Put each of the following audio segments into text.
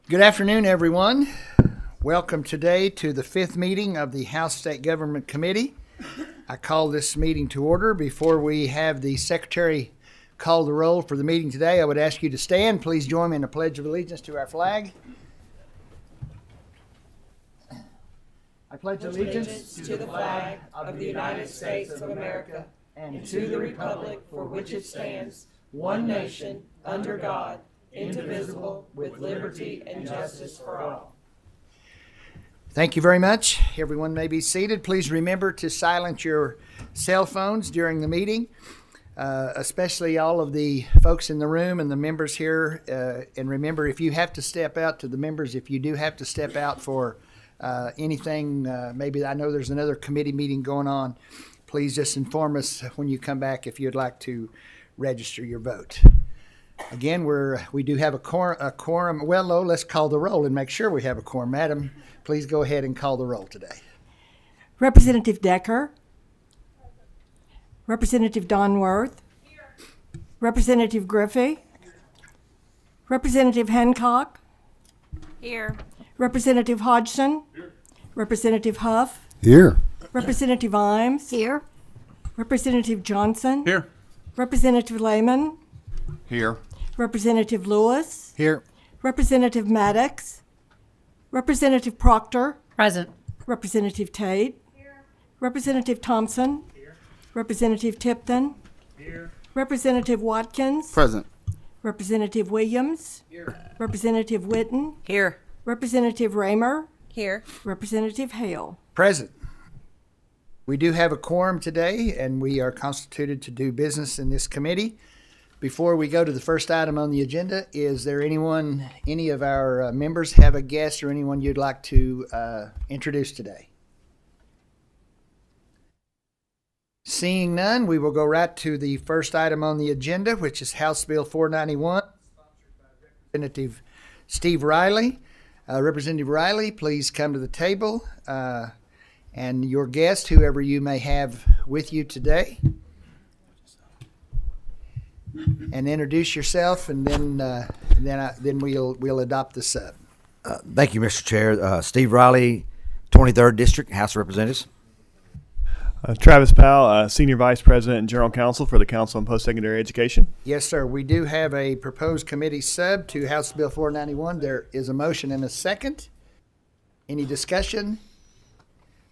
Good afternoon, everyone. Welcome today to the fifth meeting of the House State Government Committee. I call this meeting to order. Before we have the Secretary call the roll for the meeting today, I would ask you to stand. Please join me in a pledge of allegiance to our flag. I pledge allegiance to the flag of the United States of America and to the republic for which it stands, one nation, under God, indivisible, with liberty and justice for all. Thank you very much. Everyone may be seated. Please remember to silence your cell phones during the meeting, especially all of the folks in the room and the members here. And remember, if you have to step out, to the members, if you do have to step out for anything, maybe I know there's another committee meeting going on, please just inform us when you come back if you'd like to register your vote. Again, we do have a quorum. Well, let's call the roll and make sure we have a quorum. Madam, please go ahead and call the roll today. Representative Decker. Representative Donworth. Here. Representative Griffey. Representative Hancock. Here. Representative Hodgson. Here. Representative Huff. Here. Representative Imes. Here. Representative Johnson. Here. Representative Lehman. Here. Representative Lewis. Here. Representative Maddox. Representative Proctor. Present. Representative Tate. Here. Representative Thompson. Here. Representative Tipton. Here. Representative Watkins. Present. Representative Williams. Here. Representative Witten. Here. Representative Raymer. Here. Representative Hale. Present. We do have a quorum today, and we are constituted to do business in this committee. Before we go to the first item on the agenda, is there any of our members have a guest or anyone you'd like to introduce today? Seeing none, we will go right to the first item on the agenda, which is House Bill 491, sponsored by Representative Steve Riley. Representative Riley, please come to the table, and your guest, whoever you may have with you today. And introduce yourself, and then we'll adopt the sub. Thank you, Mr. Chair. Steve Riley, 23rd District, House of Representatives. Travis Powell, Senior Vice President and General Counsel for the Council on Post-Secondary Education. Yes, sir. We do have a proposed committee sub to House Bill 491. There is a motion and a second. Any discussion?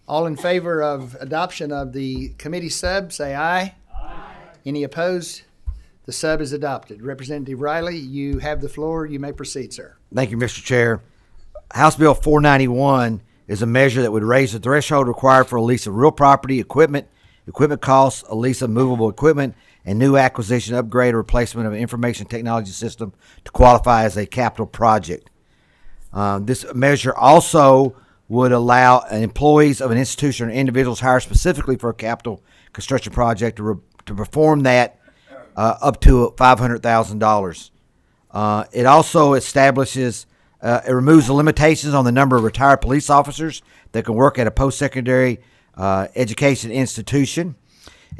All in favor of adoption of the committee sub, say aye. Aye. Any opposed? The sub is adopted. Representative Riley, you have the floor. You may proceed, sir. Thank you, Mr. Chair. House Bill 491 is a measure that would raise the threshold required for a lease of real property, equipment costs, a lease of movable equipment, and new acquisition, upgrade, or replacement of an information technology system to qualify as a capital project. This measure also would allow employees of an institution or individuals hired specifically for a capital construction project to perform that up to $500,000. It also establishes, it removes the limitations on the number of retired police officers that can work at a post-secondary education institution.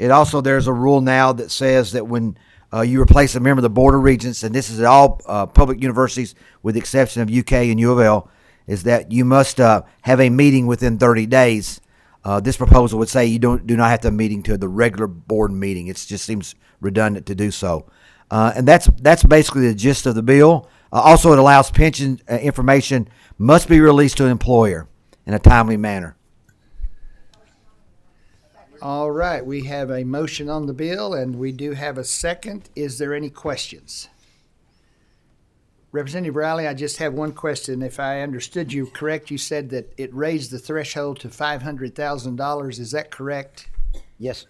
It also, there's a rule now that says that when you replace a member of the Board of Regents, and this is at all public universities with the exception of UK and U of L, is that you must have a meeting within 30 days. This proposal would say you do not have to have a meeting to the regular board meeting. It just seems redundant to do so. And that's basically the gist of the bill. Also, it allows pension information must be released to an employer in a timely manner. All right. We have a motion on the bill, and we do have a second. Is there any questions? Representative Riley, I just have one question. If I understood you correct, you said that it raised the threshold to $500,000. Is that correct? Yes.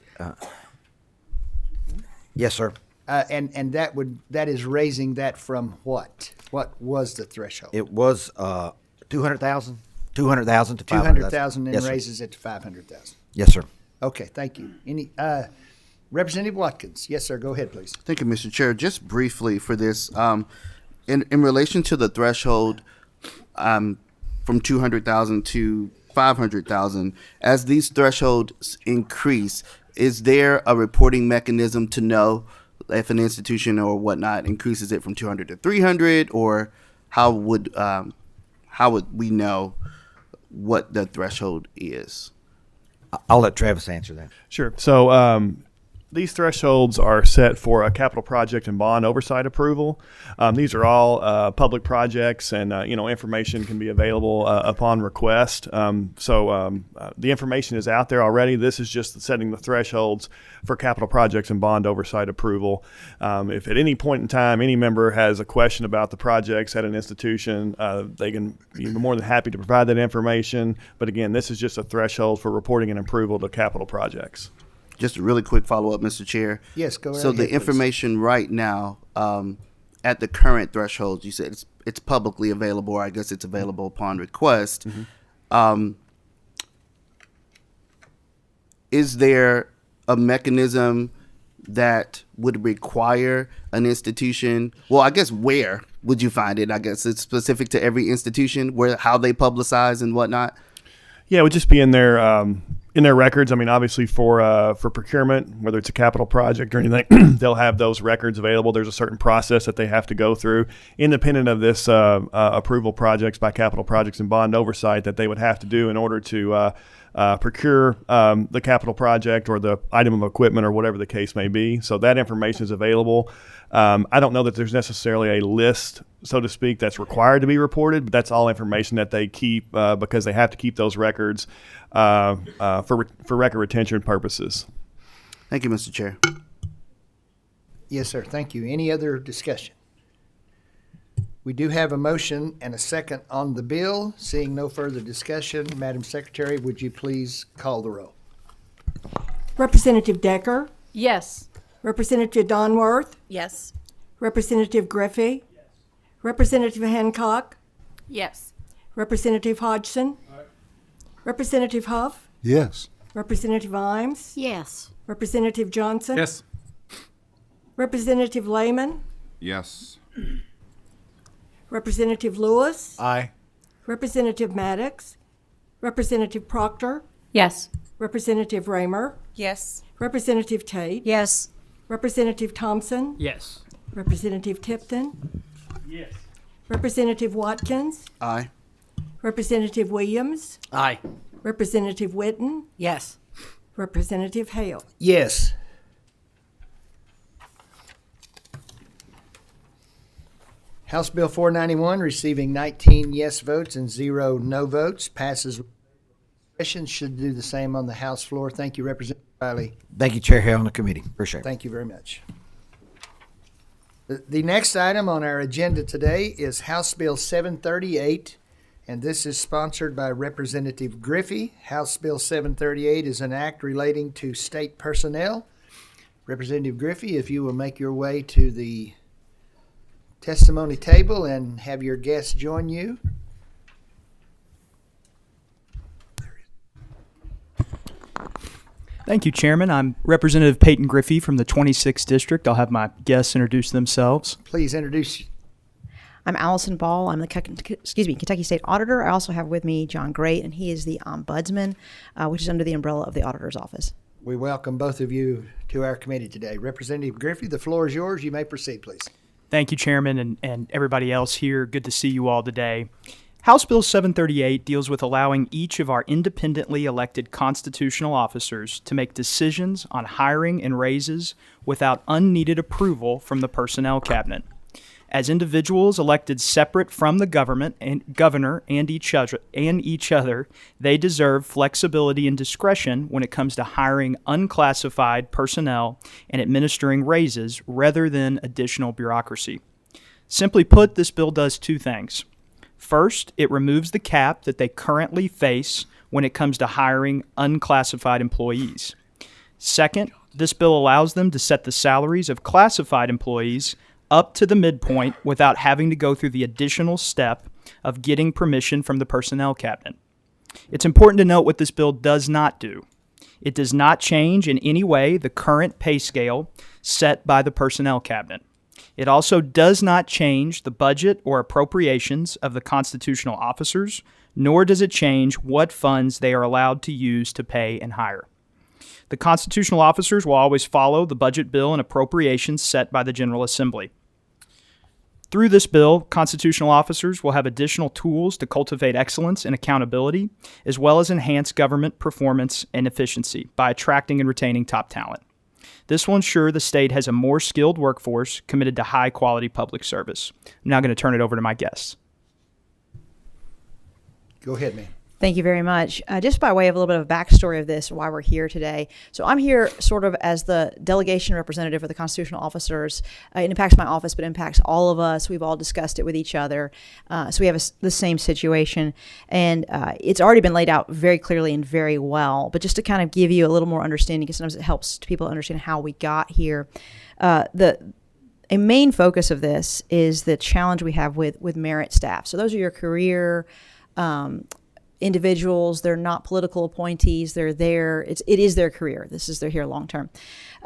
Yes, sir. And that is raising that from what? What was the threshold? It was $200,000 to $500,000. $200,000 and Yes, raises it to $500,000. Yes, sir. Okay, thank you. Any Representative Watkins? Yes, sir. Go ahead, please. Thank you, Mr. Chair. Just briefly for this, in relation to the threshold from 200,000 to 500,000, as these thresholds increase, is there a reporting mechanism to know if an institution or whatnot increases it from 200 to 300, or how would how would we know what the threshold is? I'll let Travis answer that. Sure. So these thresholds are set for a capital project and bond oversight approval. These are all public projects, and information can be available upon request. So the information is out there already. This is just setting the thresholds for capital projects and bond oversight approval. If at any point in time any member has a question about the projects at an institution, they can be more than happy to provide that information. But again, this is just a threshold for reporting and approval to capital projects. Just a really quick follow-up, Mr. Chair. Yes, go ahead. So the information right now, at the current threshold, you said it's publicly available, or I guess it's available upon request. Is there a mechanism that would require an institution? Well, I guess where would you find it? I guess it's specific to every institution, how they publicize and whatnot. Yeah, it would just be in their records. I mean, obviously for procurement, whether it's a capital project or anything, they'll have those records available. There's a certain process that they have to go through, independent of this approval projects by capital projects and bond oversight, that they would have to do in order to procure the capital project or the item of equipment or whatever the case may be. So that information is available. I don't know that there's necessarily a list, so to speak, that's required to be reported, but that's all information that they keep because they have to keep those records for record retention purposes. Thank you, Mr. Chair. Yes, sir. Thank you. Any other discussion? We do have a motion and a second on the bill. Seeing no further discussion, Madam Secretary, would you please call the roll? Representative Decker, Yes. Representative Donworth, Yes. Representative Griffey, Representative Hancock, Yes. Representative Hodgson, Representative Huff, Yes. Representative Imes, Yes. Representative Johnson, Yes. Representative Lehman, Yes. Representative Lewis, Aye. Representative Maddox, Representative Proctor, Yes. Representative Raymer, Yes. Representative Tate, Yes. Representative Thompson, Yes. Representative Tipton, Yes. Representative Watkins, Aye. Representative Williams, Aye. Representative Witten, Yes. Representative Hale. Yes. House Bill 491 receiving 19 yes votes and 0 no votes passes. Should do the same on the House floor. Thank you, Representative Riley. Thank you, Chair Hale, and the committee. Appreciate it. Thank you very much. The next item on our agenda today is House Bill 738, and this is sponsored by Representative Griffey. House Bill 738 is an act relating to state personnel. Representative Griffey, if you will make your way to the testimony table and have your guests join you. Thank you, Chairman. I'm Representative Peyton Griffey from the 26th District. I'll have my guests introduce themselves. Please introduce. I'm Allison Ball. I'm the Kentucky State Auditor. I also have with me John Great, and he is the Ombudsman, which is under the umbrella of the Auditor's Office. We welcome both of you to our committee today. Representative Griffey, the floor is yours. You may proceed, please. Thank you, Chairman, and everybody else here. Good to see you all today. House Bill 738 deals with allowing each of our independently elected constitutional officers to make decisions on hiring and raises without unneeded approval from the Personnel Cabinet. As individuals elected separate from the government and governor and each other, they deserve flexibility and discretion when it comes to hiring unclassified personnel and administering raises rather than additional bureaucracy. Simply put, this bill does two things. First, it removes the cap that they currently face when it comes to hiring unclassified employees. Second, this bill allows them to set the salaries of classified employees up to the midpoint without having to go through the additional step of getting permission from the Personnel Cabinet. It's important to note what this bill does not do. It does not change in any way the current pay scale set by the Personnel Cabinet. It also does not change the budget or appropriations of the constitutional officers, nor does it change what funds they are allowed to use to pay and hire. The constitutional officers will always follow the budget bill and appropriations set by the General Assembly. Through this bill, constitutional officers will have additional tools to cultivate excellence and accountability, as well as enhance government performance and efficiency by attracting and retaining top talent. This will ensure the state has a more skilled workforce committed to high-quality public service. I'm now going to turn it over to my guests. Go ahead, man. Thank you very much. Just by way of a little bit of a backstory of this, why we're here today. So I'm here sort of as the delegation representative for the constitutional officers. It impacts my office, but impacts all of us. We've all discussed it with each other. So we have the same situation. And it's already been laid out very clearly and very well. But just to kind of give you a little more understanding, because sometimes it helps people understand how we got here. A main focus of this is the challenge we have with merit staff. So those are your career individuals. They're not political appointees. They're there. It is their career. They're here long term.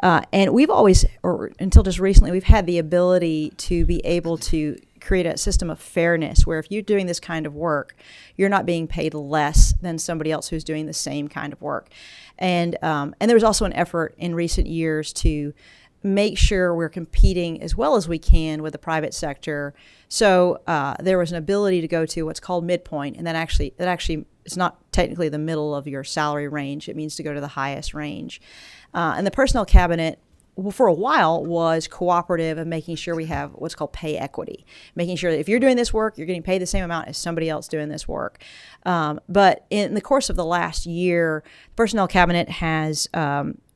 And we've always, or until just recently, we've had the ability to be able to create a system of fairness where if you're doing this kind of work, you're not being paid less than somebody else who's doing the same kind of work. And there was also an effort in recent years to make sure we're competing as well as we can with the private sector. So there was an ability to go to what's called midpoint, and that actually is not technically the middle of your salary range. It means to go to the highest range. And the personnel cabinet, for a while, was cooperative of making sure we have what's called pay equity, making sure that if you're doing this work, you're getting paid the same amount as somebody else doing this work. But in the course of the last year, the personnel cabinet has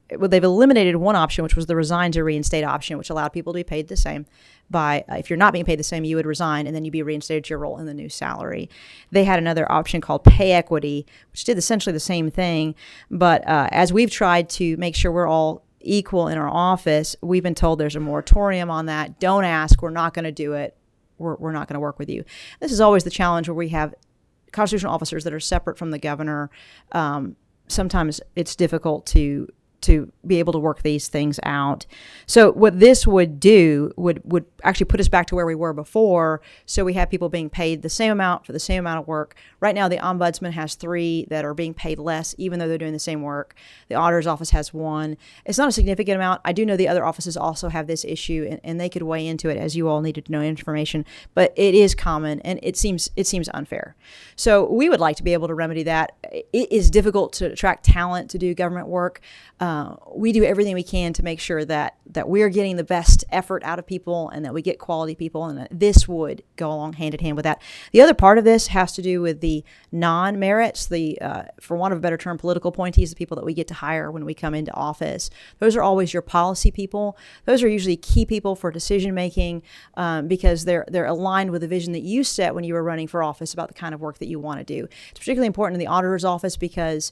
they've eliminated one option, which was the resign to reinstate option, which allowed people to be paid the same. If you're not being paid the same, you would resign and then you'd be reinstated to your role in the new salary. They had another option called pay equity, which did essentially the same thing. But as we've tried to make sure we're all equal in our office, we've been told there's a moratorium on that. Don't ask. We're not going to do it. We're not going to work with you. This is always the challenge where we have constitutional officers that are separate from the governor. Sometimes it's difficult to be able to work these things out. So what this would do would actually put us back to where we were before. So we have people being paid the same amount for the same amount of work. Right now, the ombudsman has 3 that are being paid less, even though they're doing the same work. The auditor's office has 1. It's not a significant amount. I do know the other offices also have this issue, and they could weigh into it as you all needed to know information. But it is common, and it seems unfair. So we would like to be able to remedy that. It is difficult to attract talent to do government work. We do everything we can to make sure that we're getting the best effort out of people and that we get quality people, and that this would go along hand in hand with that. The other part of this has to do with the non-merits, for want of a better term, political appointees, the people that we get to hire when we come into office. Those are always your policy people. Those are usually key people for decision making because they're aligned with the vision that you set when you were running for office about the kind of work that you want to do. It's particularly important in the auditor's office because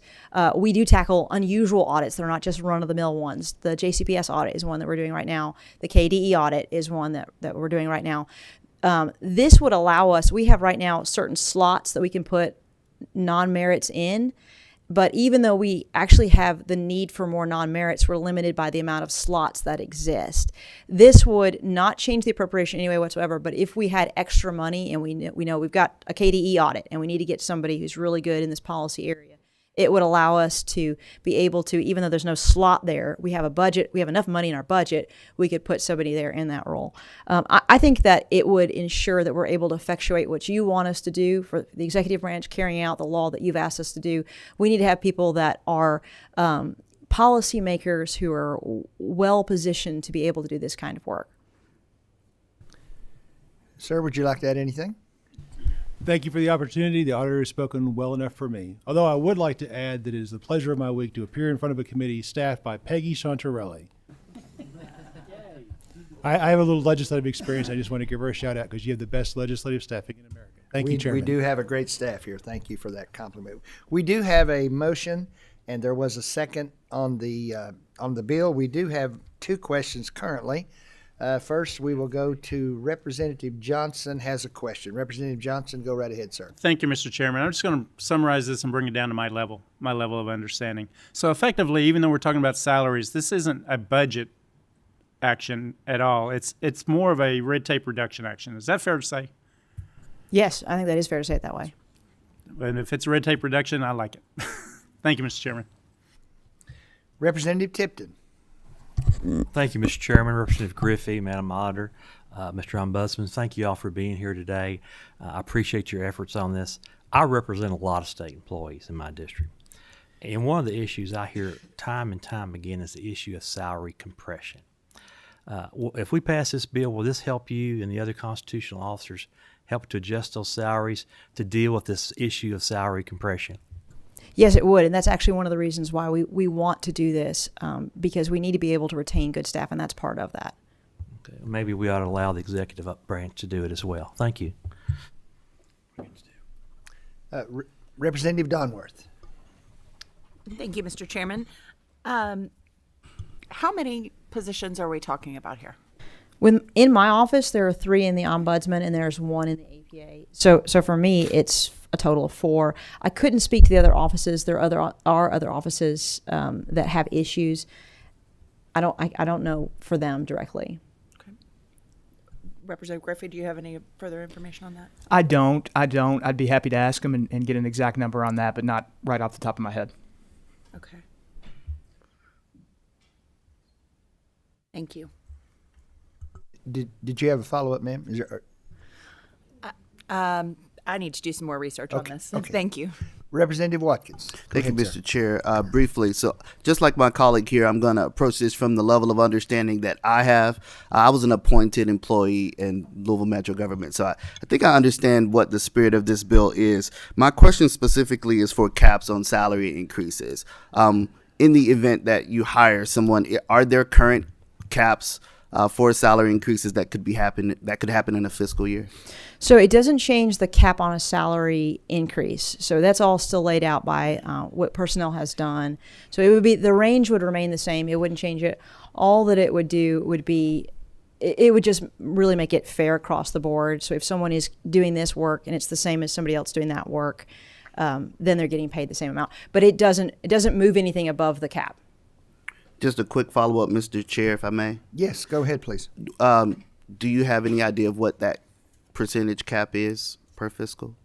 we do tackle unusual audits that are not just run-of-the-mill ones. The JCPS audit is one that we're doing right now. The KDE audit is one that we're doing right now. This would allow us, we have right now certain slots that we can put non-merits in, but even though we actually have the need for more non-merits, we're limited by the amount of slots that exist. This would not change the appropriation anyway whatsoever, but if we had extra money and we know we've got a KDE audit and we need to get somebody who's really good in this policy area, it would allow us to be able to, even though there's no slot there, we have a budget, we have enough money in our budget, we could put somebody there in that role. I think that it would ensure that we're able to effectuate what you want us to do for the executive branch, carrying out the law that you've asked us to do. We need to have people that are policymakers who are well positioned to be able to do this kind of work. Sir, would you like to add anything? Thank you for the opportunity. The auditor has spoken well enough for me. Although I would like to add that it is the pleasure of my week to appear in front of a committee staffed by Peggy Chantarelli. I have a little legislative experience. I just want to give her a shout out because you have the best legislative staffing in America. Thank you, Chairman. We do have a great staff here. Thank you for that compliment. We do have a motion, and there was a second on the bill. We do have 2 questions currently. First, we will go to Representative Johnson has a question. Representative Johnson, go right ahead, sir. Thank you, Mr. Chairman. I'm just going to summarize this and bring it down to my level of understanding. So effectively, even though we're talking about salaries, this isn't a budget action at all. It's more of a red tape reduction action. Is that fair to say? Yes, I think that is fair to say it that way. And if it's a red tape reduction, I like it. Thank you, Mr. Chairman. Representative Tipton. Thank you, Mr. Chairman. Representative Griffey, Madam Auditor. Mr. Ombudsman, thank you all for being here today. I appreciate your efforts on this. I represent a lot of state employees in my district. And one of the issues I hear time and time again is the issue of salary compression. If we pass this bill, will this help you and the other constitutional officers help to adjust those salaries to deal with this issue of salary compression? Yes, it would, and that's actually one of the reasons why we want to do this, because we need to be able to retain good staff, and that's part of that. Okay. Maybe we ought to allow the executive branch to do it as well. Thank you. Representative Donworth. Thank you, Mr. Chairman. How many positions are we talking about here? In my office, there are 3 in the ombudsman, and there's 1 in the APA. So for me, it's a total of 4. I couldn't speak to the other offices. There are other offices that have issues. I don't know for them directly. Okay. Representative Griffey, do you have any further information on that? I don't. I'd be happy to ask them and get an exact number on that, but not right off the top of my head. Okay. Thank you. Did you have a follow-up, ma'am? Is there, I need to do some more research on this. Okay. Thank you. Representative Watkins. Thank you, Mr. Chair. Briefly, so just like my colleague here, I'm going to approach this from the level of understanding that I have. I was an appointed employee in Louisville Metro government, so I think I understand what the spirit of this bill is. My question specifically is for caps on salary increases. In the event that you hire someone, are there current caps for salary increases that could happen in a fiscal year? So it doesn't change the cap on a salary increase. So that's all still laid out by what personnel has done. So it would be, the range would remain the same. It wouldn't change it. All that it would do would be, it would just really make it fair across the board. So if someone is doing this work and it's the same as somebody else doing that work, then they're getting paid the same amount. But it doesn't move anything above the cap. Just a quick follow-up, Mr. Chair, if I may. Yes, go ahead, please. Do you have any idea of what that percentage cap is per fiscal?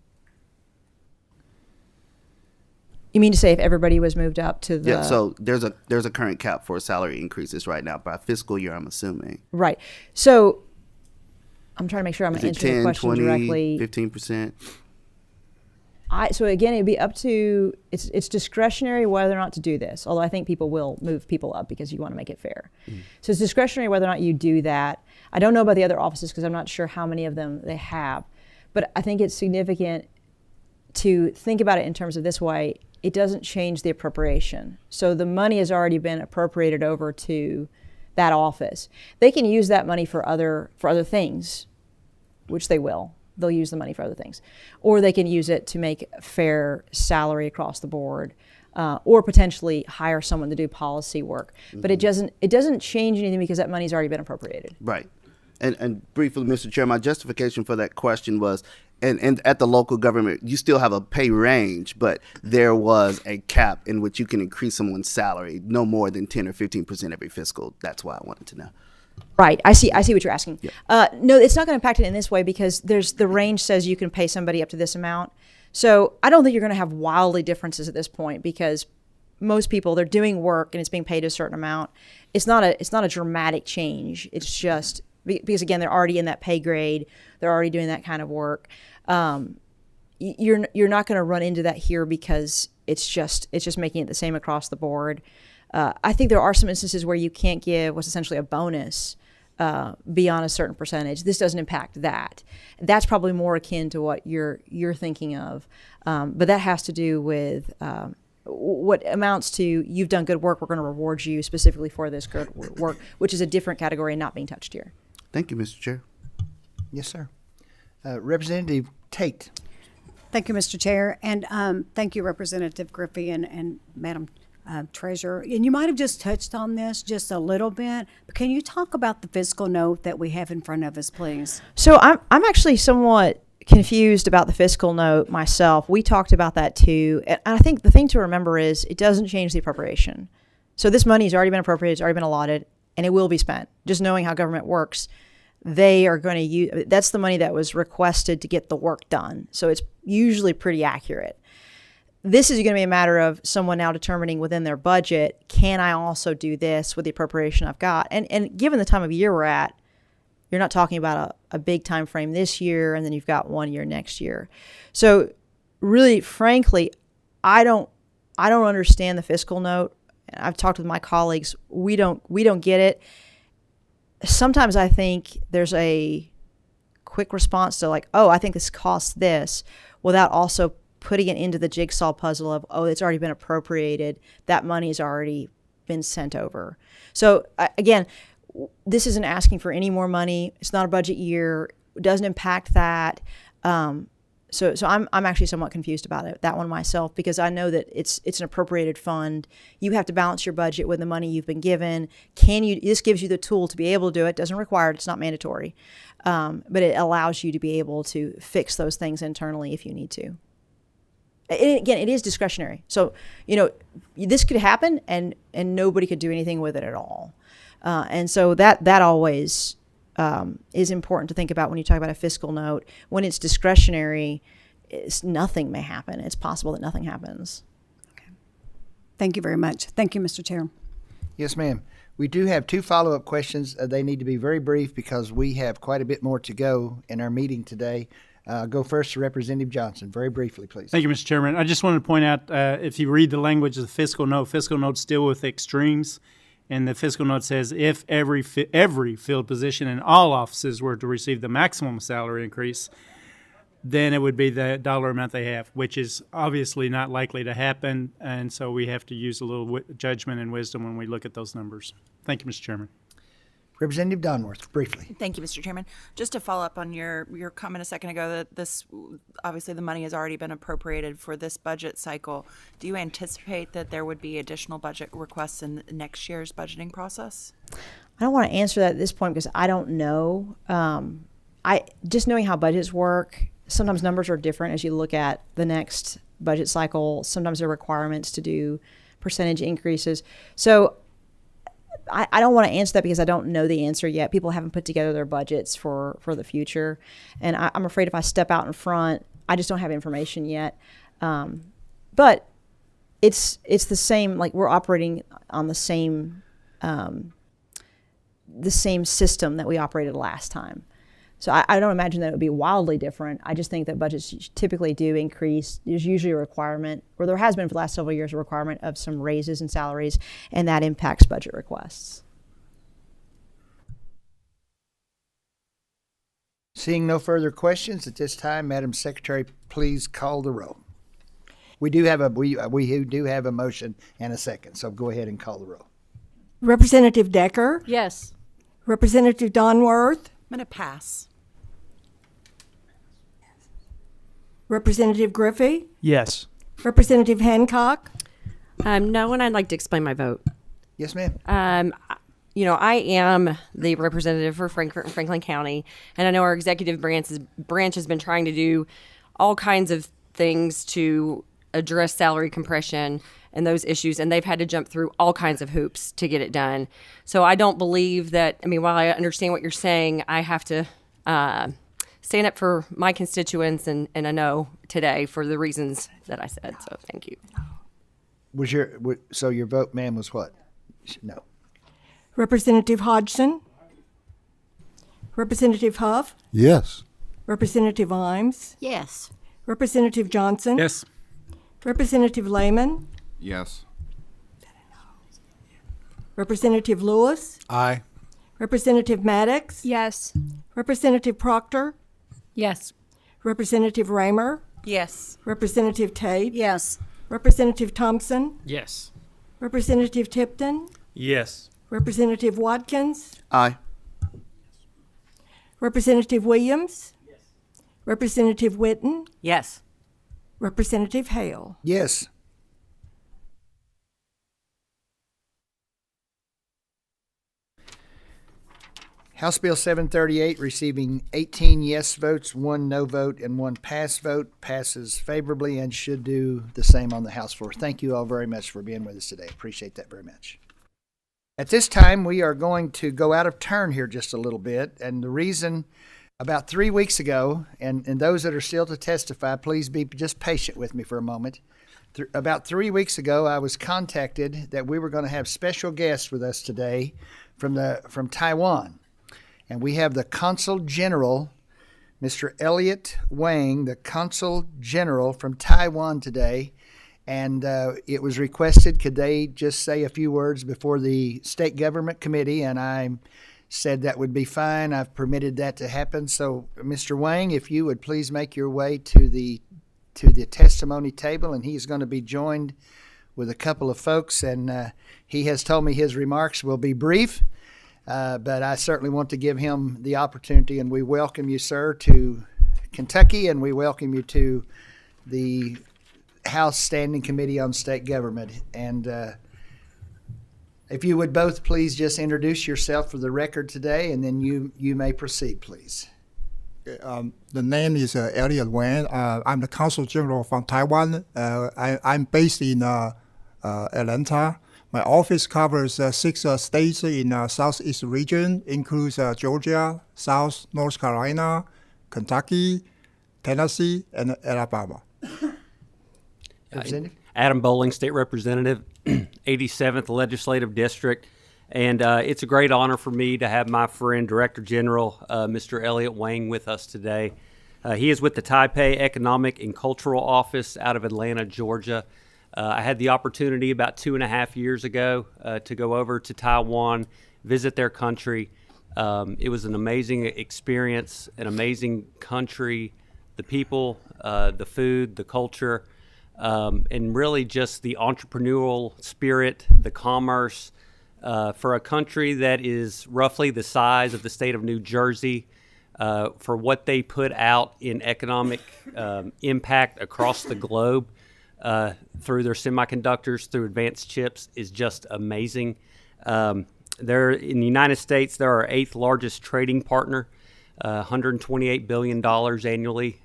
You mean to say if everybody was moved up to the... Yeah, so there's a current cap for salary increases right now by fiscal year, I'm assuming. Right. So I'm trying to make sure I'm Is it answering 10, the question 20, directly. 15%? So again, it'd be up to, it's discretionary whether or not to do this, although I think people will move people up because you want to make it fair. So it's discretionary whether or not you do that. I don't know about the other offices because I'm not sure how many of them they have, but I think it's significant to think about it in terms of this way. It doesn't change the appropriation. So the money has already been appropriated over to that office. They can use that money for other things, which they will. They'll use the money for other things, or they can use it to make fair salary across the board, or potentially hire someone to do policy work. But it doesn't change anything because that money's already been appropriated. Right. And briefly, Mr. Chair, my justification for that question was, and at the local government, you still have a pay range, but there was a cap in which you can increase someone's salary no more than 10 or 15% every fiscal. That's why I wanted to know. Right. I see what you're asking. Yeah. No, it's not going to impact it in this way because the range says you can pay somebody up to this amount. So I don't think you're going to have wildly differences at this point because most people, they're doing work and it's being paid a certain amount. It's not a dramatic change. It's just because again, they're already in that pay grade. They're already doing that kind of work. You're not going to run into that here because it's just making it the same across the board. I think there are some instances where you can't give what's essentially a bonus beyond a certain percentage. This doesn't impact that. That's probably more akin to what you're thinking of, but that has to do with what amounts to you've done good work. We're going to reward you specifically for this good work, which is a different category and not being touched here. Thank you, Mr. Chair. Yes, sir. Representative Tate. Thank you, Mr. Chair, and thank you, Representative Griffey and Madam Treasurer. And you might have just touched on this just a little bit, but can you talk about the fiscal note that we have in front of us, please? So I'm actually somewhat confused about the fiscal note myself. We talked about that too, and I think the thing to remember is it doesn't change the appropriation. So this money has already been appropriated, it's already been allotted, and it will be spent. Just knowing how government works, they are going to use, that's the money that was requested to get the work done. So it's usually pretty accurate. This is going to be a matter of someone now determining within their budget, can I also do this with the appropriation I've got? And given the time of year we're at, You're not talking about a big time frame this year and then you've got 1 year next year. So really, frankly, I don't understand the fiscal note. I've talked with my colleagues. We don't get it. Sometimes I think there's a quick response to like, oh, I think this costs this, without also putting it into the jigsaw puzzle of, oh, it's already been appropriated. That money's already been sent over. So again, this isn't asking for any more money. It's not a budget year. It doesn't impact that. So I'm actually somewhat confused about it, that one myself, because I know that it's an appropriated fund. You have to balance your budget with the money you've been given. This gives you the tool to be able to do it. Doesn't require it. It's not mandatory. But it allows you to be able to fix those things internally if you need to. Again, it is discretionary. So, this could happen and nobody could do anything with it at all. And so that always is important to think about when you talk about a fiscal note. When it's discretionary, nothing may happen. It's possible that nothing happens. Thank you very much. Thank you, Mr. Chair. Yes, ma'am. We do have 2 follow-up questions. They need to be very brief because we have quite a bit more to go in our meeting today. Go first to Representative Johnson. Very briefly, please. Thank you, Mr. Chairman. I just wanted to point out, if you read the language of the fiscal notes deal with extremes. And the fiscal note says if every filled position in all offices were to receive the maximum salary increase, then it would be the dollar amount they have, which is obviously not likely to happen. And so we have to use a little judgment and wisdom when we look at those numbers. Thank you, Mr. Chairman. Representative Donworth, briefly. Thank you, Mr. Chairman. Just to follow up on your comment a second ago that this, obviously the money has already been appropriated for this budget cycle. Do you anticipate that there would be additional budget requests in next year's budgeting process? I don't want to answer that at this point because I don't know. Just knowing how budgets work, sometimes numbers are different as you look at the next budget cycle. Sometimes there are requirements to do percentage increases. So I don't want to answer that because I don't know the answer yet. People haven't put together their budgets for the future. And I'm afraid if I step out in front, I just don't have information yet. But it's the same, like we're operating on the same system that we operated last time. So I don't imagine that it would be wildly different. I just think that budgets typically do increase. There's usually a requirement, or there has been for the last several years, a requirement of some raises and salaries, and that impacts budget requests. Seeing no further questions at this time, Madam Secretary, please call the roll. We do have a motion and a second, so go ahead and call the roll. Representative Decker, Yes. Representative Donworth, I'm going to pass. Representative Griffey, Yes. Representative Hancock, No, and I'd like to explain my vote. Yes, ma'am. I am the representative for Franklin County, and I know our executive branch has been trying to do all kinds of things to address salary compression and those issues, and they've had to jump through all kinds of hoops to get it done. So I don't believe that, while I understand what you're saying, I have to stand up for my constituents and a no today for the reasons that I said. So thank you. So your vote, ma'am, was what? No. Representative Hodgson, Representative Huff, Yes. Representative Imes, Yes. Representative Johnson, Yes. Representative Lehman, Yes. Representative Lewis, Aye. Representative Maddox, Yes. Representative Proctor, Yes. Representative Raymer, Yes. Representative Tate, Yes. Representative Thompson, Yes. Representative Tipton, Yes. Representative Watkins, Aye. Representative Williams, Representative Witten, Yes. Representative Hale. Yes. House Bill 738 receiving 18 yes votes, 1 no vote, and 1 pass vote passes favorably and should do the same on the House floor. Thank you all very much for being with us today. Appreciate that very much. At this time, we are going to go out of turn here just a little bit. And the reason, about 3 weeks ago, and those that are still to testify, please be just patient with me for a moment. About 3 weeks ago, I was contacted that we were going to have special guests with us today from Taiwan. And we have the Consul General, Mr. Elliott Wang, the Consul General from Taiwan today. And it was requested, could they just say a few words before the State Government Committee? And I said that would be fine. I've permitted that to happen. So, Mr. Wang, if you would please make your way to the testimony table, and he's going to be joined with a couple of folks. And he has told me his remarks will be brief, but I certainly want to give him the opportunity. And we welcome you, sir, to Kentucky, and we welcome you to the House Standing Committee on State Government. And if you would both please just introduce yourself for the record today, and then you may proceed, please. The name is Elliott Wang. I'm the Consul General from Taiwan. I'm based in Atlanta. My office covers 6 states in Southeast region, includes Georgia, South North Carolina, Kentucky, Tennessee, and Alabama. Adam Bowling, State Representative, 87th Legislative District. And it's a great honor for me to have my friend, Director General, Mr. Elliott Wang, with us today. He is with the Taipei Economic and Cultural Office out of Atlanta, Georgia. I had the opportunity about 2.5 years ago to go over to Taiwan, visit their country. It was an amazing experience, an amazing country, the people, the food, the culture, and really just the entrepreneurial spirit, the commerce. For a country that is roughly the size of the state of New Jersey, for what they put out in economic impact across the globe through their semiconductors, through advanced chips, is just amazing. They're in the United States, they're our 8th largest trading partner, $128 billion annually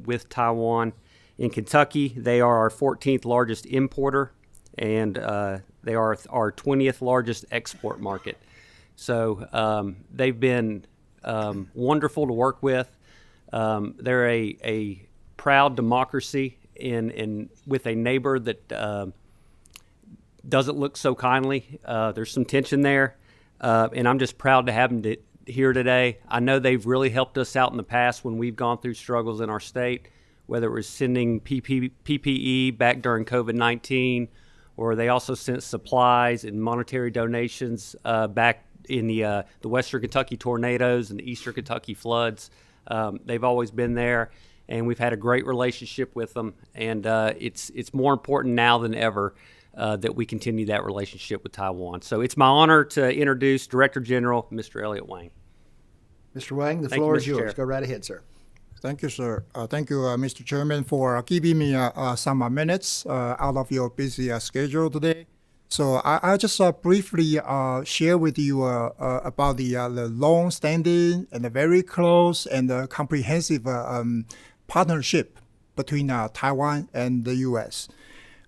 with Taiwan. In Kentucky, they are our 14th largest importer, and they are our 20th largest export market. So they've been wonderful to work with. They're a proud democracy with a neighbor that doesn't look so kindly. There's some tension there, and I'm just proud to have them here today. I know they've really helped us out in the past when we've gone through struggles in our state, whether it was sending PPE back during COVID-19, or they also sent supplies and monetary donations back in the Western Kentucky tornadoes and the Eastern Kentucky floods. They've always been there, and we've had a great relationship with them. And it's more important now than ever that we continue that relationship with Taiwan. So it's my honor to introduce Director General Mr. Elliott Wang. Mr. Wang, the floor is yours. Go right ahead, sir. Thank you, sir. Thank you, Mr. Chairman, for giving me some minutes out of your busy schedule today. So I'll just briefly share with you about the long-standing and very close and comprehensive partnership between Taiwan and the U.S.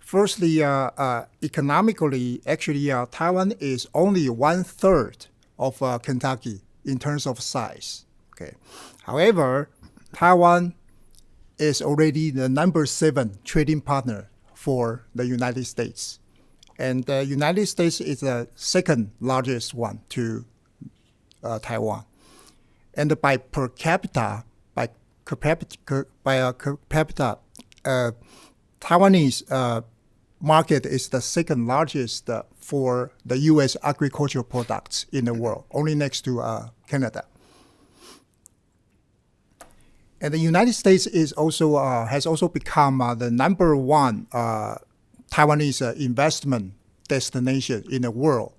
Firstly, economically, actually, Taiwan is only 1/3 of Kentucky in terms of size. Okay. However, Taiwan is already the number 7 trading partner for the United States. And the United States is the second largest one to Taiwan. And by per capita, Taiwanese market is the second largest for the U.S. agricultural products in the world, only next to Canada. And the United States is also has also become the number 1 Taiwanese investment destination in the world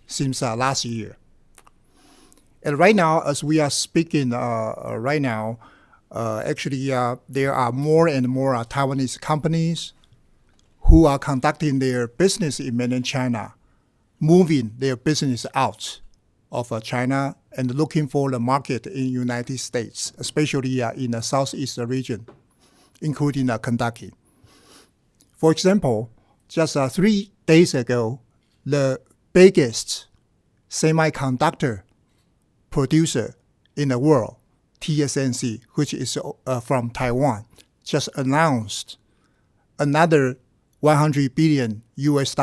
since last year. And right now, as we are speaking actually there are more and more Taiwanese companies who are conducting their business in mainland China, moving their business out of China and looking for the market in United States, especially in the Southeast region, including Kentucky. For example, just 3 days ago, the biggest semiconductor producer in the world, TSMC, which is from Taiwan, just announced another $100 billion US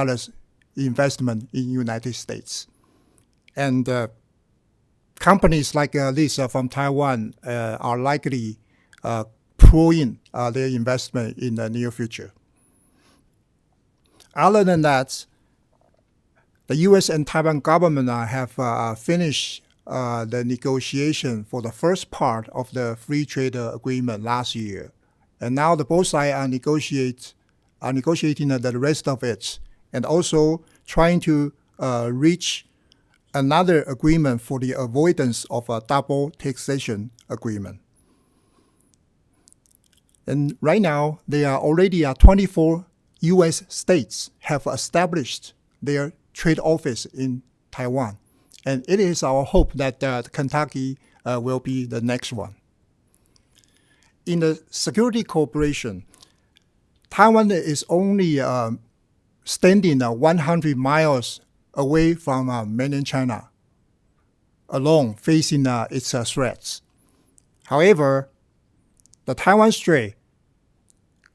investment in United States. And companies like this from Taiwan are likely pulling their investment in the near future. Other than that, the U.S. and Taiwan government have finished the negotiation for the first part of the free trade agreement last year, and now the both sides are negotiating the rest of it, and also trying to reach another agreement for the avoidance of a double taxation agreement. And right now, there are already 24 U.S. states have established their trade office in Taiwan. And it is our hope that Kentucky will be the next one. In the security cooperation, Taiwan is only standing 100 miles away from mainland China, alone facing its threats. However, the Taiwan Strait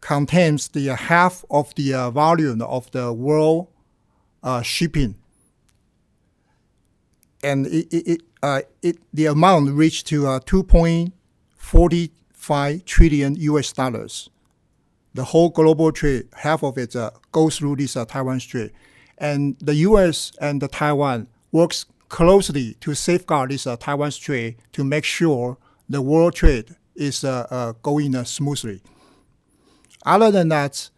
contains the half of the volume of the world shipping, and the amount reached to 2.45 trillion US dollars. The whole global trade, half of it goes through this Taiwan Strait, and the U.S. and the Taiwan works closely to safeguard this Taiwan Strait to make sure the world trade is going smoothly. Other than that,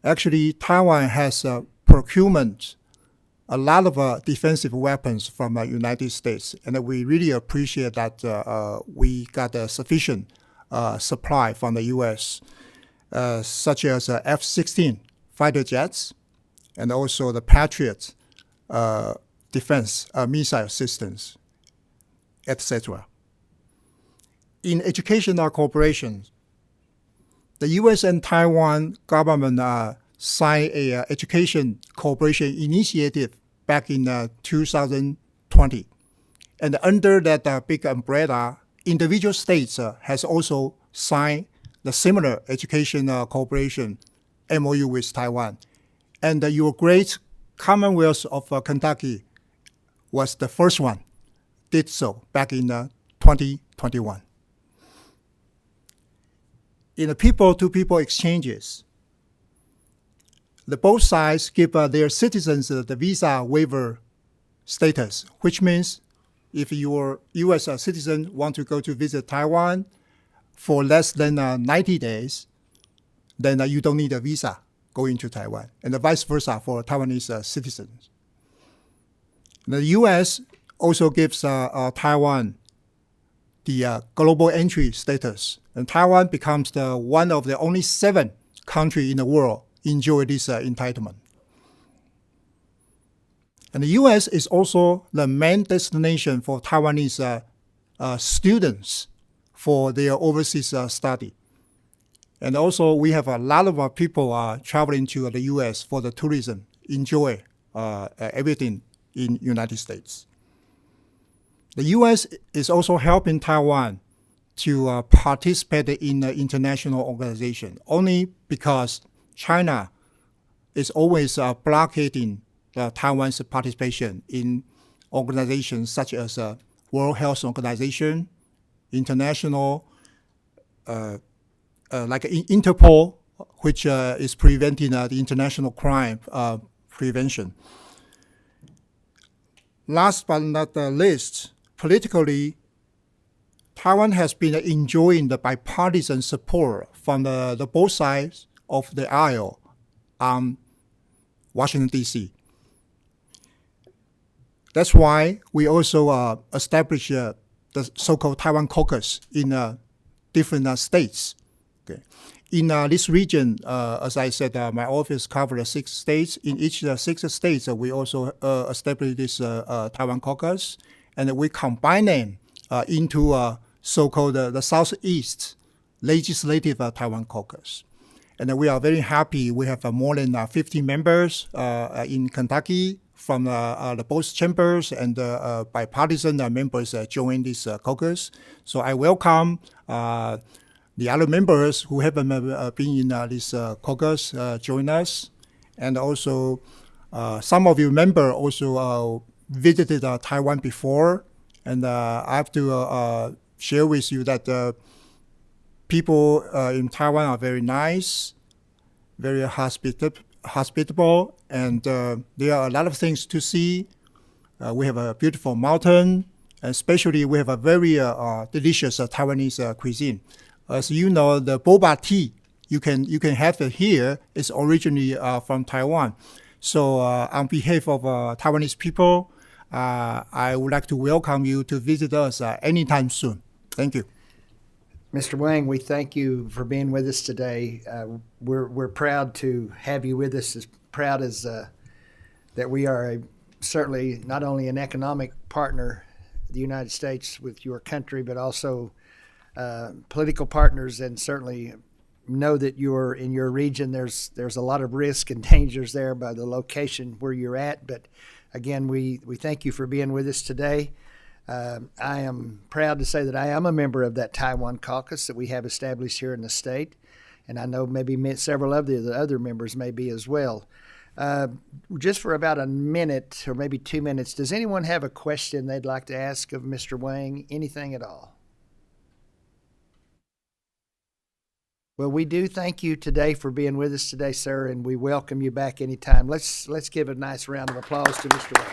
actually, Taiwan has procurement a lot of defensive weapons from the United States, and we really appreciate that we got a sufficient supply from the U.S., such as F-16 fighter jets, and also the Patriot defense missile systems, etc. In educational cooperation, the U.S. and Taiwan government signed a education cooperation initiative back in 2020. And under that big umbrella, individual states has also signed the similar education cooperation MOU with Taiwan. And your great Commonwealth of Kentucky was the first one did so back in 2021. In the people-to-people exchanges, both sides give their citizens the visa waiver status, which means if your U.S. citizen want to go to visit Taiwan for less than 90 days, then you don't need a visa going to Taiwan, and vice versa for Taiwanese citizens. The U.S. also gives Taiwan the global entry status, and Taiwan becomes one of the only 7 countries in the world enjoy this entitlement. And the U.S. is also the main destination for Taiwanese students for their overseas study. And also we have a lot of people traveling to the U.S. for the tourism, enjoy everything in United States. The U.S. is also helping Taiwan to participate in the international organization, only because China is always blockading Taiwan's participation in organizations such as World Health Organization, international, like Interpol, which is preventing the international crime prevention. Last but not least, politically, Taiwan has been enjoying the bipartisan support from the both sides of the aisle on Washington, D.C. That's why we also established the so-called Taiwan caucus in different states. Okay. In this region, as I said, my office covers 6 states. In each 6 states, we also established this Taiwan caucus, and we combine them into so-called the Southeast Legislative Taiwan Caucus. And we are very happy. We have more than 50 members in Kentucky from the both chambers, and bipartisan members join this caucus. So I welcome the other members who haven't been in this caucus join us. And also some of you members also visited Taiwan before, And I have to share with you that people in Taiwan are very nice, very hospitable, and there are a lot of things to see. We have a beautiful mountain, and especially we have a very delicious Taiwanese cuisine. As you know, the boba tea you can have it here is originally from Taiwan. So on behalf of Taiwanese people, I would like to welcome you to visit us anytime soon. Thank you. Mr. Wang, we thank you for being with us today. We're proud to have you with us, as proud as that we are certainly not only an economic partner, the United States, with your country, but also political partners, and certainly know that you're in your region. There's a lot of risk and dangers there by the location where you're at. But again, we thank you for being with us today. I am proud to say that I am a member of that Taiwan caucus that we have established here in the state, and I know maybe several of the other members may be as well. Just for about a minute or maybe 2 minutes, does anyone have a question they'd like to ask of Mr. Wang? Anything at all? Well, we do thank you today for being with us today, sir, and we welcome you back anytime. Let's give a nice round of applause to Mr. Wang.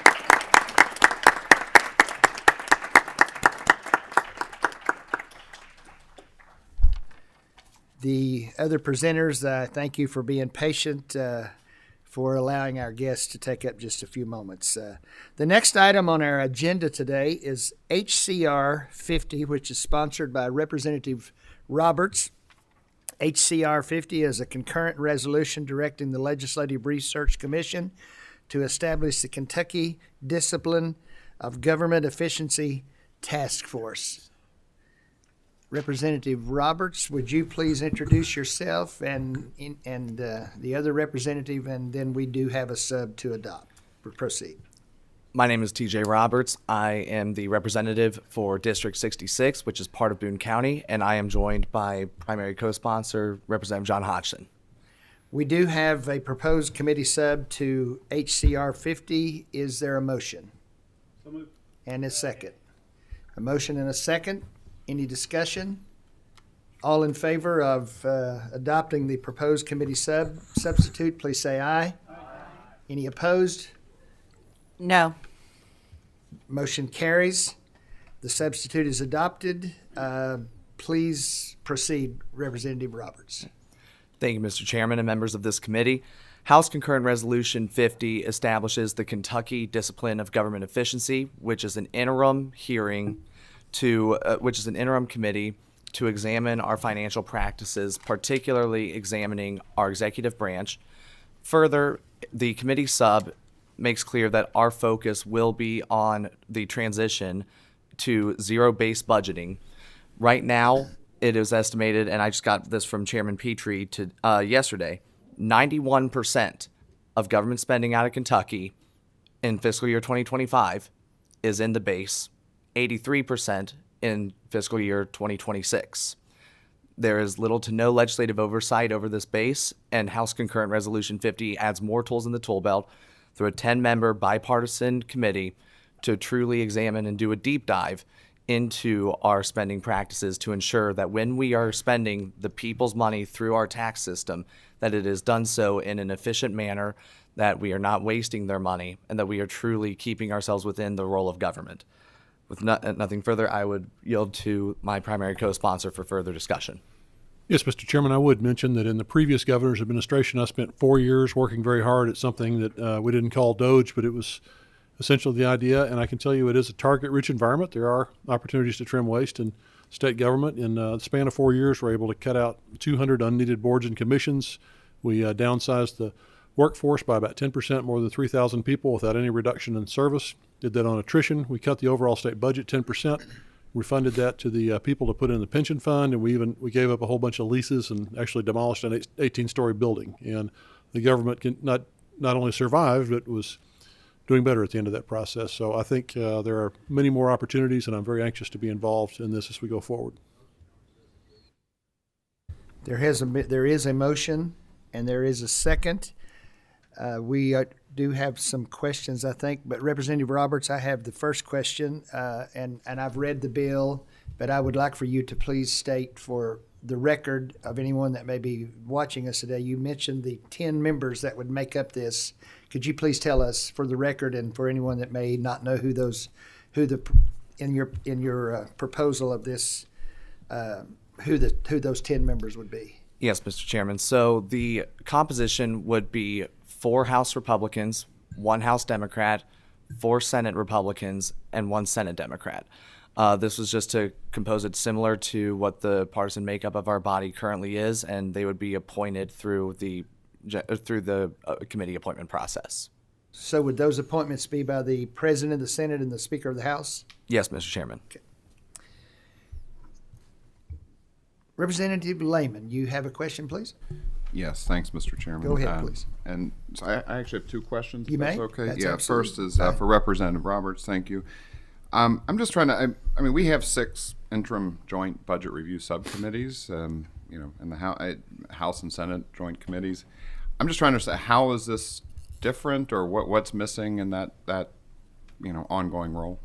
The other presenters, thank you for being patient, for allowing our guests to take up just a few moments. The next item on our agenda today is HCR 50, which is sponsored by Representative Roberts. HCR 50 is a concurrent resolution directing the Legislative Research Commission to establish the Kentucky Discipline of Government Efficiency Task Force. Representative Roberts, would you please introduce yourself and the other representative, and then we do have a sub to adopt. Proceed. My name is TJ Roberts. I am the representative for District 66, which is part of Boone County, and I am joined by primary co-sponsor, Representative John Hodgson. We do have a proposed committee sub to HCR 50. Is there a motion? So moved. And a second. A motion and a second. Any discussion? All in favor of adopting the proposed committee substitute, please say aye. Aye. Any opposed? No. Motion carries. The substitute is adopted. Please proceed, Representative Roberts. Thank you, Mr. Chairman and members of this committee. House Concurrent Resolution 50 establishes the Kentucky Discipline of Government Efficiency, which is an interim committee to examine our financial practices, particularly examining our executive branch. Further, the committee sub makes clear that our focus will be on the transition to zero-based budgeting. Right now, it is estimated, and I just got this from Chairman Petrie yesterday, 91% of government spending out of Kentucky in fiscal year 2025 is in the base, 83% in fiscal year 2026. There is little to no legislative oversight over this base, and House Concurrent Resolution 50 adds more tools in the tool belt through a 10-member bipartisan committee to truly examine and do a deep dive into our spending practices to ensure that when we are spending the people's money through our tax system, that it is done so in an efficient manner, that we are not wasting their money, and that we are truly keeping ourselves within the role of government. With nothing further, I would yield to my primary co-sponsor for further discussion. Yes, Mr. Chairman, I would mention that in the previous governor's administration, I spent 4 years working very hard at something that we didn't call Doge, but it was essentially the idea, and I can tell you it is a target-rich environment. There are opportunities to trim waste in state government. In the span of 4 years, we're able to cut out 200 unneeded boards and commissions. We downsized the workforce by about 10%, more than 3,000 people without any reduction in service. Did that on attrition. We cut the overall state budget 10%. Refunded that to the people to put in the pension fund, and we gave up a whole bunch of leases and actually demolished an 18-story building. And the government can not only survived, but was doing better at the end of that process. So I think there are many more opportunities, and I'm very anxious to be involved in this as we go forward. There is a motion, and there is a second. We do have some questions, I think, but Representative Roberts, I have the first question, and I've read the bill, but I would like for you to please state for the record of anyone that may be watching us today, you mentioned the 10 members that would make up this. Could you please tell us for the record and for anyone that may not know who in your proposal of this, who those 10 members would be? Yes, Mr. Chairman. So the composition would be 4 House Republicans, 1 House Democrat, 4 Senate Republicans, and 1 Senate Democrat. This was just to compose it similar to what the partisan makeup of our body currently is, and they would be appointed through the committee appointment process. So would those appointments be by the President of the Senate and the Speaker of the House? Yes, Mr. Chairman. Okay. Representative Lehman, you have a question, please? Yes, thanks, Mr. Chairman. Go ahead, please. And so I actually have 2 questions. You if may. That's okay. That's yeah. absolutely First is fine. for Representative Roberts. Thank you. I'm just trying to. I mean, we have 6 interim joint budget review subcommittees. In the House and Senate joint committees. I'm just trying to understand, how is this different, or what's missing in that ongoing role?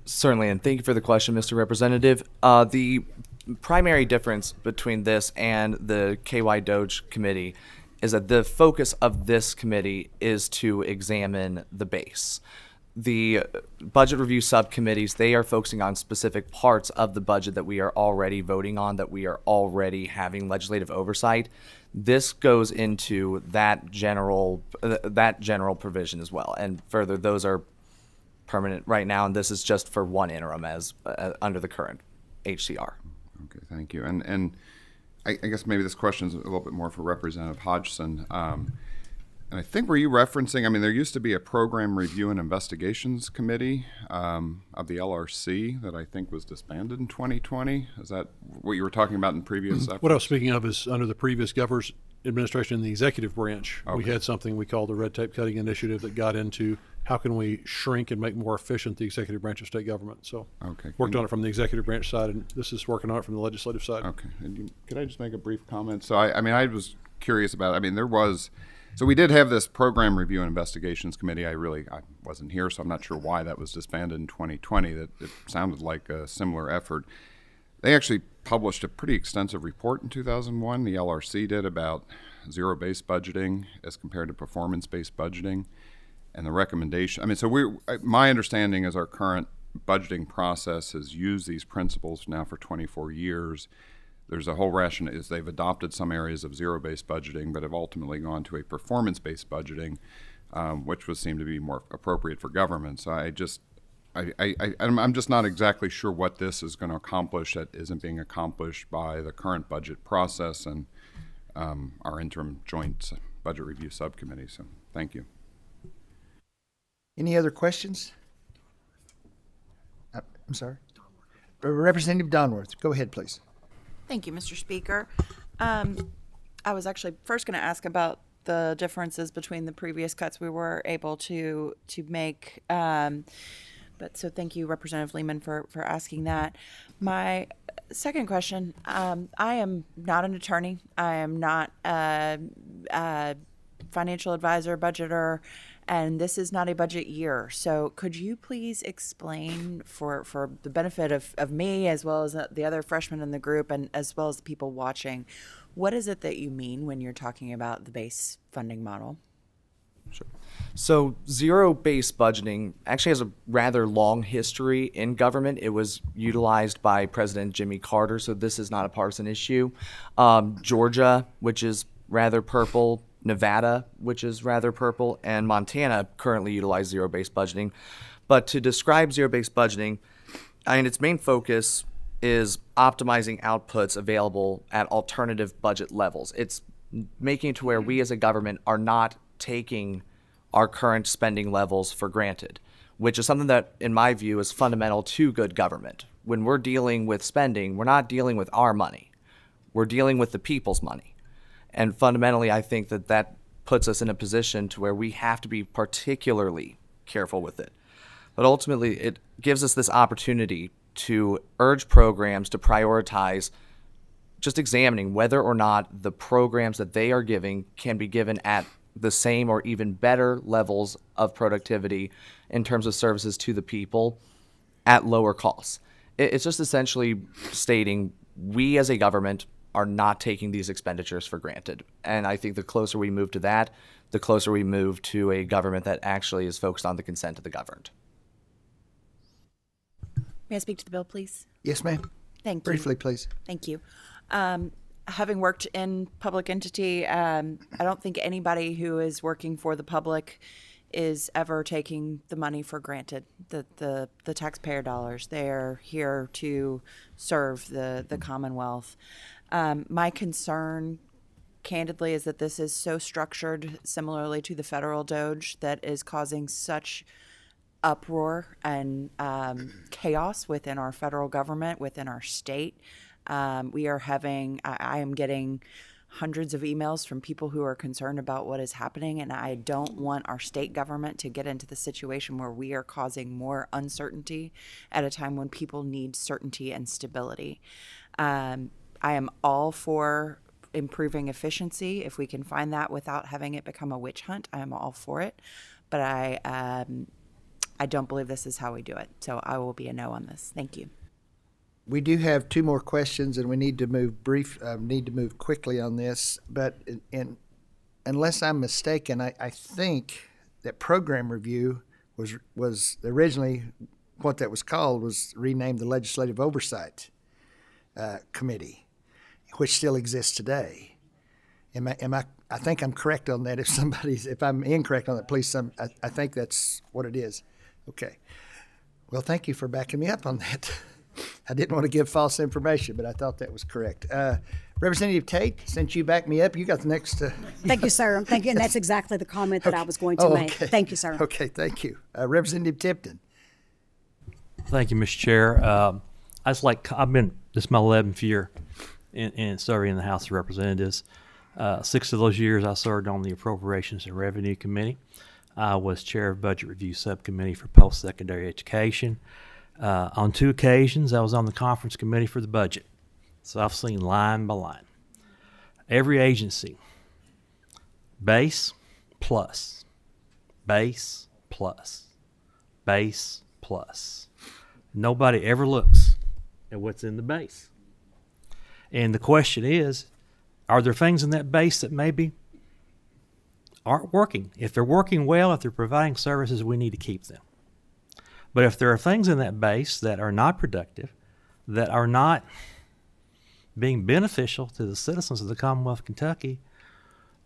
Certainly, and thank you for the question, Mr. Representative. The primary difference between this and the KY Doge committee is that the focus of this committee is to examine the base. The budget review subcommittees, they are focusing on specific parts of the budget that we are already voting on, that we are already having legislative oversight. This goes into that general provision as well. And further, those are permanent right now, and this is just for 1 interim as under the current HCR. Okay, thank you. And I guess maybe this question is a little bit more for Representative Hodgson. And I think, were you referencing, I mean, there used to be a Program Review and Investigations Committee of the LRC that I think was disbanded in 2020. Is that what you were talking about in previous efforts? What I was speaking of is under the previous governor's administration in the executive branch. Okay. We had something we called the Red Tape Cutting Initiative that got into how can we shrink and make more efficient the executive branch of state government. So Okay. worked on it from the executive branch side, and this is working on it from the legislative side. Okay. And could I just make a brief comment? So, I mean, I was curious about, I mean, so we did have this Program Review and Investigations Committee. I wasn't here, so I'm not sure why that was disbanded in 2020. That it sounded like a similar effort. They actually published a pretty extensive report in 2001, the LRC did, about zero-based budgeting as compared to performance-based budgeting. And the recommendation, I mean, so my understanding is our current budgeting process has used these principles now for 24 years. There's a whole rationale is they've adopted some areas of zero-based budgeting, but have ultimately gone to a performance-based budgeting, which would seem to be more appropriate for government. So I'm just not exactly sure what this is going to accomplish that isn't being accomplished by the current budget process and our interim joint budget review subcommittee. So thank you. Any other questions? I'm sorry. Representative Donworth, go ahead, please. Thank you, Mr. Speaker. I was actually first going to ask about the differences between the previous cuts we were able to make. But so thank you, Representative Lehman, for asking that. My second question, I am not an attorney. I am not a financial advisor, budgeter, and this is not a budget year. So could you please explain for the benefit of me as well as the other freshmen in the group and as well as the people watching, what is it that you mean when you're talking about the base funding model? Sure. So zero-based budgeting actually has a rather long history in government. It was utilized by President Jimmy Carter, so this is not a partisan issue. Georgia, which is rather purple, Nevada, which is rather purple, and Montana currently utilize zero-based budgeting. But to describe zero-based budgeting, I mean, its main focus is optimizing outputs available at alternative budget levels. It's making it to where we as a government are not taking our current spending levels for granted, which is something that, in my view, is fundamental to good government. When we're dealing with spending, we're not dealing with our money. We're dealing with the people's money. And fundamentally, I think that puts us in a position to where we have to be particularly careful with it. But ultimately, it gives us this opportunity to urge programs to prioritize just examining whether or not the programs that they are giving can be given at the same or even better levels of productivity in terms of services to the people at lower costs. It's just essentially stating we as a government are not taking these expenditures for granted. And I think the closer we move to that, the closer we move to a government that actually is focused on the consent of the governed. May I speak to the bill, please? Yes, ma'am. Thank you. Briefly, please. Thank you. Having worked in public entity, I don't think anybody who is working for the public is ever taking the money for granted. The taxpayer dollars, they're here to serve the Commonwealth. My concern, candidly, is that this is so structured similarly to the federal Doge that is causing such uproar and chaos within our federal government, within our state. We are having, I am getting hundreds of emails from people who are concerned about what is happening, and I don't want our state government to get into the situation where we are causing more uncertainty at a time when people need certainty and stability. I am all for improving efficiency. If we can find that without having it become a witch hunt, I am all for it. But I don't believe this is how we do it. So I will be a no on this. Thank you. We do have two more questions, and we need to move quickly on this. But unless I'm mistaken, I think that program review was originally what that was called, was renamed the Legislative Oversight Committee, which still exists today. I think I'm correct on that. If I'm incorrect on that, please. I think that's what it is. Okay. Well, thank you for backing me up on that. I didn't want to give false information, but I thought that was correct. Representative Tate, since you backed me up, you got the next. Thank you, sir. Thank you. And that's exactly the comment that I was going to make. Okay. Thank you, sir. Okay, thank you. Representative Tipton. Thank you, Mr. Chair. This is my 11th year in serving in the House of Representatives. 6 of those years I served on the Appropriations and Revenue Committee. I was chair of Budget Review Subcommittee for Post-Secondary Education. On 2 occasions, I was on the Conference Committee for the Budget. So I've seen line by line. Every agency, base plus, base plus, base plus. Nobody ever looks at what's in the base. And the question is, are there things in that base that maybe aren't working? If they're working well, if they're providing services, we need to keep them. But if there are things in that base that are not productive, that are not being beneficial to the citizens of the Commonwealth of Kentucky,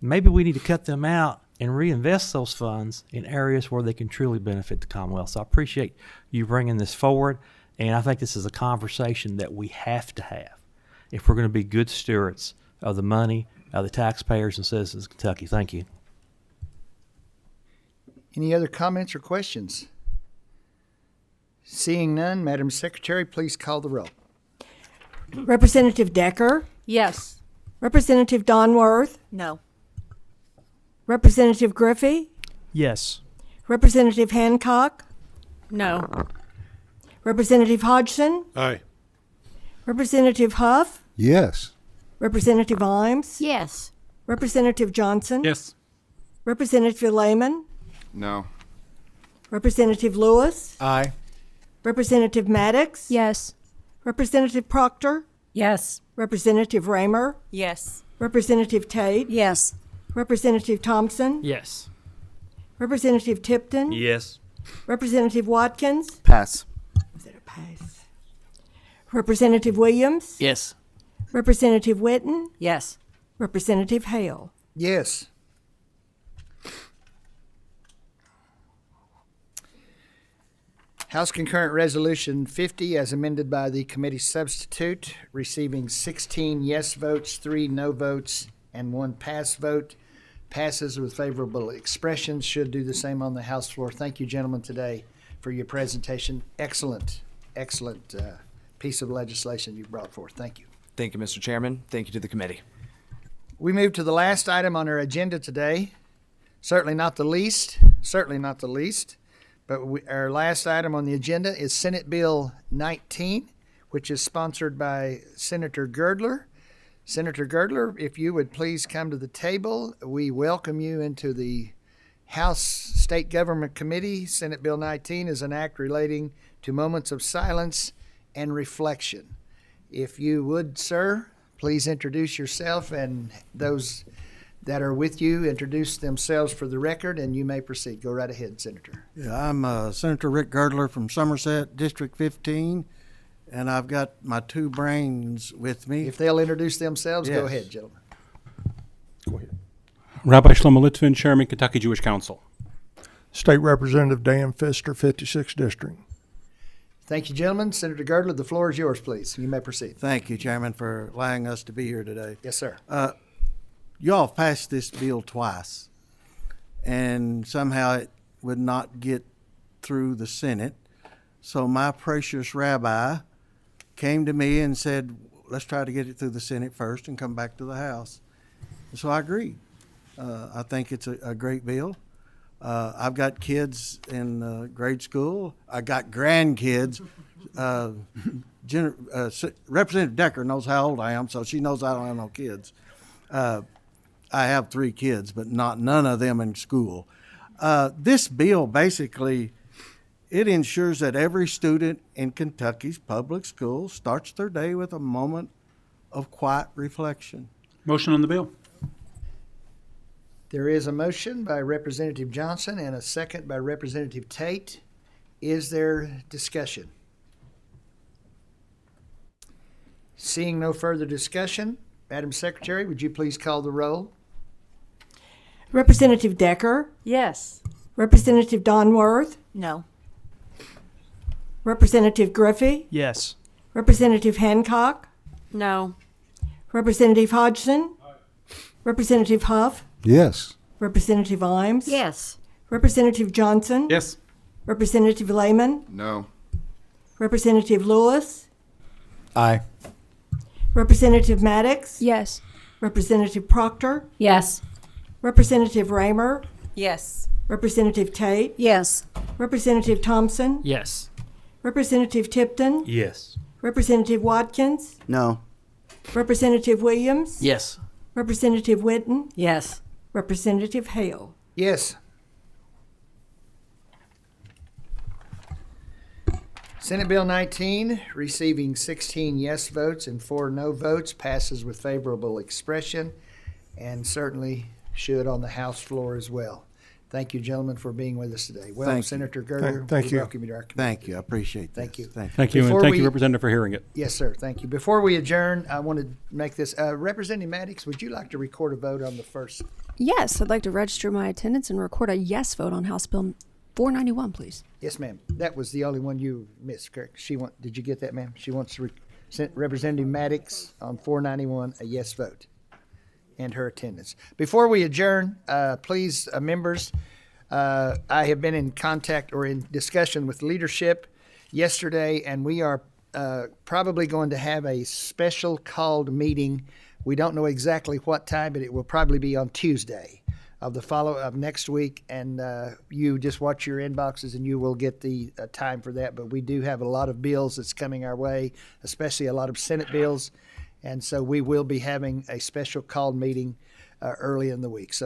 maybe we need to cut them out and reinvest those funds in areas where they can truly benefit the Commonwealth. So I appreciate you bringing this forward, and I think this is a conversation that we have to have if we're going to be good stewards of the money of the taxpayers and citizens of Kentucky. Thank you. Any other comments or questions? Seeing none, Madam Secretary, please call the roll. Representative Decker? Yes. Representative Donworth? No. Representative Griffey? Yes. Representative Hancock? No. Representative Hodgson? Aye. Representative Huff? Yes. Representative Imes? Yes. Representative Johnson? Yes. Representative Lehman? No. Representative Lewis? Aye. Representative Maddox? Yes. Representative Proctor? Yes. Representative Raymer? Yes. Representative Tate? Yes. Representative Thompson? Yes. Representative Tipton? Yes. Representative Watkins? Pass. Was it a pass? Representative Williams? Yes. Representative Witten? Yes. Representative Hale? Yes. House Concurrent Resolution 50, as amended by the committee substitute, receiving 16 yes votes, 3 no votes, and 1 pass vote. Passes with favorable expressions. Should do the same on the House floor. Thank you, gentlemen, today for your presentation. Excellent piece of legislation you brought forth. Thank you. Thank you, Mr. Chairman. Thank you to the committee. We move to the last item on our agenda today. Certainly not the least. But our last item on the agenda is Senate Bill 19, which is sponsored by Senator Girdler. Senator Girdler, if you would please come to the table. We welcome you into the House State Government Committee. Senate Bill 19 is an act relating to moments of silence and reflection. If you would, sir, please introduce yourself, and those that are with you introduce themselves for the record, and you may proceed. Go right ahead, Senator. Yeah, I'm Senator Rick Girdler from Somerset, District 15, and I've got my two brains with me. If they'll introduce themselves, Yes. go ahead, gentlemen. Rabbi Shlomo Litvin, Chairman, Kentucky Jewish Council. State Representative Dan Pfister, 56th District. Thank you, gentlemen. Senator Girdler, the floor is yours, please. You may proceed. Thank you, Chairman, for allowing us to be here today. Yes, sir. Y'all have passed this bill twice, and somehow it would not get through the Senate. So my precious rabbi came to me and said, let's try to get it through the Senate first and come back to the House. So I agreed. I think it's a great bill. I've got kids in grade school. I got grandkids. Representative Decker knows how old I am, so she knows I don't have no kids. I have 3 kids, but none of them in school. This bill basically, it ensures that every student in Kentucky's public schools starts their day with a moment of quiet reflection. Motion on the bill. There is a motion by Representative Johnson and a second by Representative Tate. Is there discussion? Seeing no further discussion, Madam Secretary, would you please call the roll? Representative Decker? Yes. Representative Donworth? No. Representative Griffey? Yes. Representative Hancock? No. Representative Hodgson? Representative Huff? Yes. Representative Imes? Yes. Representative Johnson? Yes. Representative Lehman? No. Representative Lewis? Aye. Representative Maddox? Yes. Representative Proctor? Yes. Representative Raymer? Yes. Representative Tate? Yes. Representative Thompson? Yes. Representative Tipton? Yes. Representative Watkins? No. Representative Williams? Yes. Representative Witten? Yes. Representative Hale? Yes. Senate Bill 19, receiving 16 yes votes and 4 no votes, passes with favorable expression and certainly should on the House floor as well. Thank you, gentlemen, for being with us today. Well, Thank you. Senator Girdler, Thank we you. welcome you to our committee. Thank you. I appreciate that. Thank you. Thank you, and Before thank we- you, Representative, for hearing it. Yes, sir. Thank you. Before we adjourn, I want to make this. Representative Maddox, would you like to record a vote on the first? Yes, I'd like to register my attendance and record a yes vote on House Bill 491, please. Yes, ma'am. That was the only one you missed, correct? Did you get that, ma'am? She wants Representative Maddox on 491, a yes vote, and her attendance. Before we adjourn, please, members, I have been in contact or in discussion with leadership yesterday, and we are probably going to have a special called meeting. We don't know exactly what time, but it will probably be on Tuesday of next week, and you just watch your inboxes and you will get the time for that. But we do have a lot of bills that's coming our way, especially a lot of Senate bills, and so we will be having a special called meeting early in the week. So